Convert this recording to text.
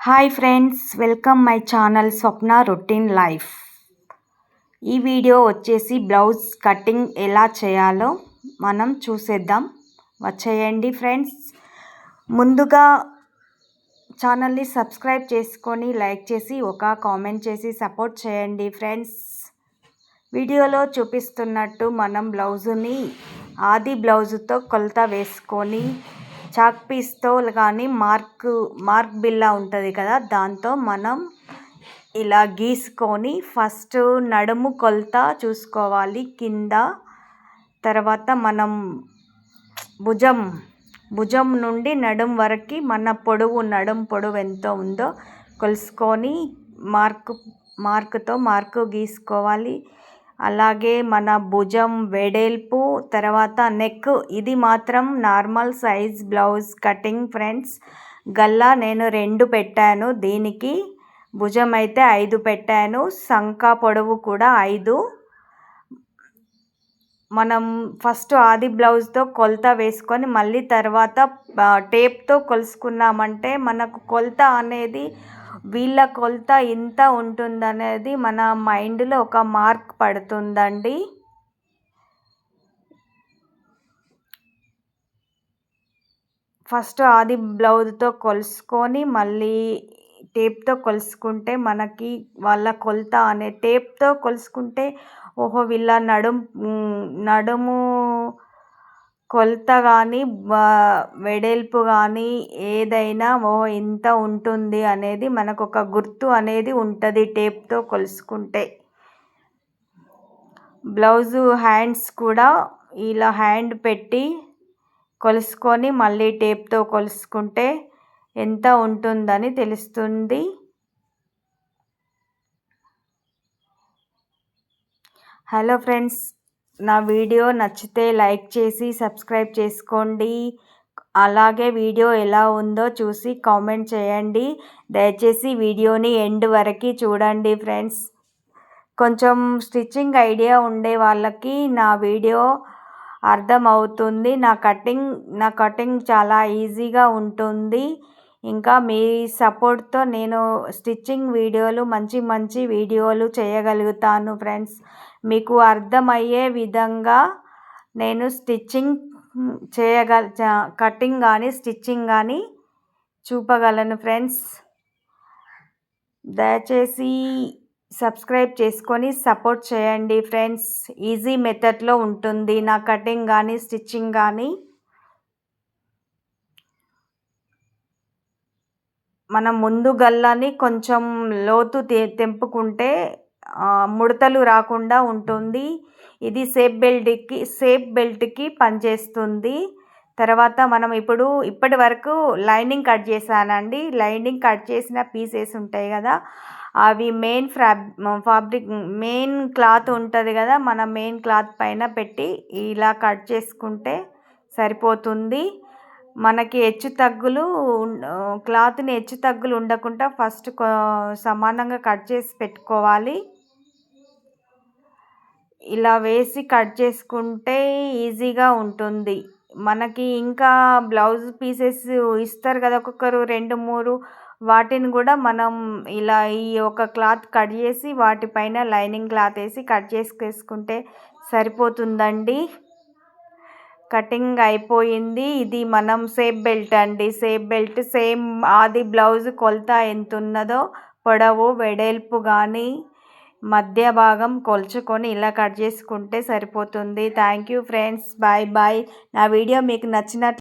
Hi friends, welcome my channel Swapna routine life. ఈ video వచ్చేసి blouse cutting ఎలా చేయాలో మనం చూసేద్దాం. వచ్చేయండి ఫ్రెండ్స్. ముందుగా ఛానల్ని సబ్స్క్రైబ్ చేసుకొని లైక్ చేసి ఒక కామెంట్ చేసి సపోర్ట్ చేయండి ఫ్రెండ్స్. వీడియోలో చూపిస్తున్నట్టు మనం బ్లౌజుని ఆది బ్లౌజుతో కొలత వేసుకొని చాక్ పీస్తో కానీ మార్క్ బిల్లా ఉంటుంది కదా, దాంతో మనం ఇలా గీసుకొని ఫస్ట్ నడుము కొలత చూసుకోవాలి కింద. తర్వాత మనం భుజం నుండి నడుము వరకు మన నడుము పొడవు ఎంత ఉందో కొలుసుకొని మార్కు గీసుకోవాలి. అలాగే మన భుజం వెడల్పు, తర్వాత నెక్, ఇది మాత్రం normal size blouse cutting friends. Galla నేను 2 పెట్టాను, దీనికి భుజం అయితే 5 పెట్టాను, సంక పొడవు కూడా 5. మనం ఫస్ట్ ఆది బ్లౌజ్తో కొలత వేసుకొని మళ్ళీ తర్వాత టేప్తో కొలుసుకున్నామంటే మనకు కొలత అనేది వీళ్ళ కొలత ఇంత ఉంటుందనేది మన మైండ్లో ఒక మార్క్ పడుతుందండి. ఫస్ట్ ఆది బ్లౌజ్తో కొలుసుకొని మళ్ళీ టేప్తో కొలుసుకుంటే మనకి వాళ్ళ కొలత అనే టేప్తో కొలుసుకుంటే ఓహో వీళ్ళ నడుము కొలత కానీ వెడల్పు కానీ ఏదైనా ఇంత ఉంటుంది అనేది మనకు ఒక గుర్తు అనేది ఉంటుంది టేప్తో కొలుసుకుంటే. బ్లౌజు హ్యాండ్స్ కూడా ఇలా హ్యాండ్ పెట్టి కొలుసుకొని మళ్ళీ టేప్తో కొలుసుకుంటే ఎంత ఉంటుందని తెలుస్తుంది. హలో ఫ్రెండ్స్, నా వీడియో నచ్చితే లైక్ చేసి సబ్స్క్రైబ్ చేసుకోండి. అలాగే వీడియో ఎలా ఉందో చూసి కామెంట్ చేయండి. దయచేసి వీడియోని ఎండ్ వరకు చూడండి ఫ్రెండ్స్. కొంచెం స్టిచ్చింగ్ ఐడియా ఉండే వాళ్ళకి నా వీడియో అర్థమవుతుంది. నా కటింగ్ చాలా ఈజీగా ఉంటుంది. ఇంకా మీ సపోర్ట్తో నేను స్టిచ్చింగ్ వీడియోలు మంచి వీడియోలు చేయగలుగుతాను ఫ్రెండ్స్. మీకు అర్థమయ్యే విధంగా నేను కటింగ్ కానీ స్టిచ్చింగ్ కానీ చూపగలను ఫ్రెండ్స్. దయచేసి సబ్స్క్రైబ్ చేసుకొని సపోర్ట్ చేయండి ఫ్రెండ్స్. ఈజీ మెథడ్లో ఉంటుంది నా కటింగ్ కానీ స్టిచ్చింగ్ కానీ. మనం ముందు గల్లాని కొంచెం లోతు తెంపుకుంటే ముడతలు రాకుండా ఉంటుంది. ఇది సేఫ్ బెల్ట్కి పనిచేస్తుంది. తర్వాత మనం ఇప్పటి వరకు లైనింగ్ కట్ చేశానండి. లైనింగ్ కట్ చేసిన పీసెస్ ఉంటాయి కదా, అవి మెయిన్ క్లాత్ ఉంటుంది కదా, మన మెయిన్ క్లాత్ పైన పెట్టి ఇలా కట్ చేసుకుంటే సరిపోతుంది. మనకి క్లాత్ని హెచ్చు తగ్గులు ఉండకుండా ఫస్ట్ సమానంగా కట్ చేసి పెట్టుకోవాలి. ఇలా వేసి కట్ చేసుకుంటే ఈజీగా ఉంటుంది మనకి. ఇంకా బ్లౌజ్ పీసెస్ ఇస్తారు కదా ఒక్కొక్కరు 2-3, వాటిని కూడా మనం ఇలా ఈ ఒక క్లాత్ కట్ చేసి వాటిపైన లైనింగ్ క్లాత్ వేసి కట్ చేసుకుంటే సరిపోతుందండి. కటింగ్ అయిపోయింది. ఇది మనం సేఫ్ బెల్ట్ అండి. సేఫ్ బెల్ట్ సేమ్ ఆది బ్లౌజ్ కొలత ఎంత ఉన్నదో పొడవు వెడల్పు కానీ మధ్య భాగం కొలుచుకొని ఇలా కట్ చేసుకుంటే సరిపోతుంది. Thank you friends. బాయ్. నా వీడియో మీకు నచ్చినట్లు